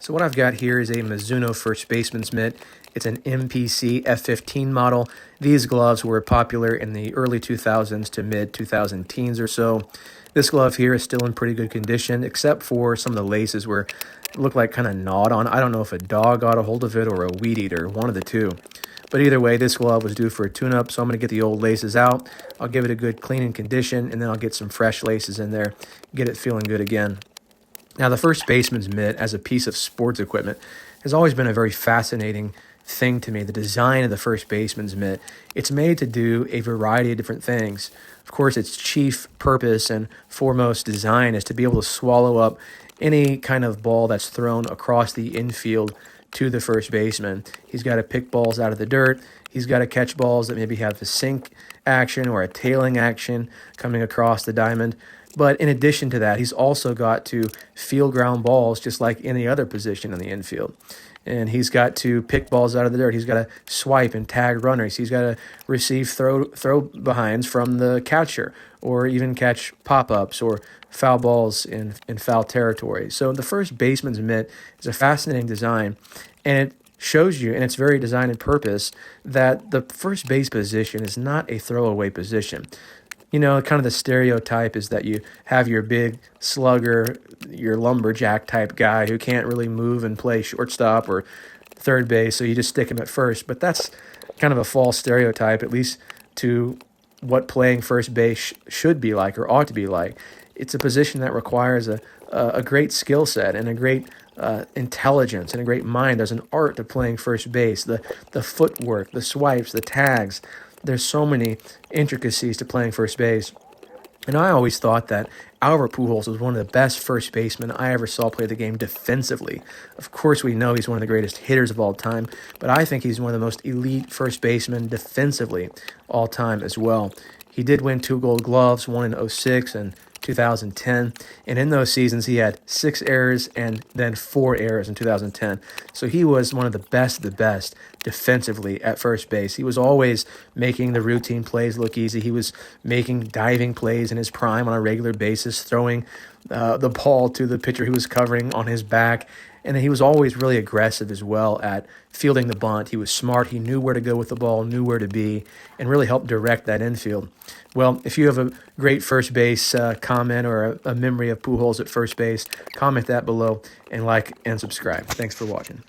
So what I've got here is a Mizuno first baseman's mitt. It's an MPC F15 model. These gloves were popular in the early 2000s to mid 2000 teens or so. This glove here is still in pretty good condition, except for some of the laces where it looked like kind of gnawed on. I don't know if a dog got a hold of it or a weed eater, one of the two. But either way, this glove was due for a tune-up, so I'm going to get the old laces out. I'll give it a good cleaning condition, and then I'll get some fresh laces in there, get it feeling good again. Now, the first baseman's mitt as a piece of sports equipment has always been a very fascinating thing to me. The design of the first baseman's mitt, it's made to do a variety of different things. Of course, its chief purpose and foremost design is to be able to swallow up any kind of ball that's thrown across the infield to the first baseman. He's got to pick balls out of the dirt. He's got to catch balls that maybe have a sink action or a tailing action coming across the diamond. But in addition to that, he's also got to field ground balls just like any other position in the infield. And he's got to pick balls out of the dirt. He's got to swipe and tag runners. He's got to receive throw behinds from the catcher, or even catch pop-ups or foul balls in foul territory. So the first baseman's mitt is a fascinating design, and it shows you, and it's very designed and purpose, that the first base position is not a throwaway position. You know, kind of the stereotype is that you have your big slugger, your lumberjack type guy who can't really move and play shortstop or third base, so you just stick him at first. But that's kind of a false stereotype, at least to what playing first base should be like or ought to be like. It's a position that requires a great skill set and a great intelligence and a great mind. There's an art to playing first base, the footwork, the swipes, the tags. There's so many intricacies to playing first base. And I always thought that Albert Pujols was one of the best first basemen I ever saw play the game defensively. Of course, we know he's one of the greatest hitters of all time, but I think he's one of the most elite first basemen defensively all time as well. He did win 2 Gold Gloves, one in 06 and 2010, and in those seasons he had 6 errors and then 4 errors in 2010. So he was one of the best defensively at first base. He was always making the routine plays look easy. He was making diving plays in his prime on a regular basis, throwing the ball to the pitcher who was covering on his back. And he was always really aggressive as well at fielding the bunt. He was smart. He knew where to go with the ball, knew where to be, and really helped direct that infield. Well, if you have a great first base comment or a memory of Pujols at first base, comment that below and like and subscribe. Thanks for watching.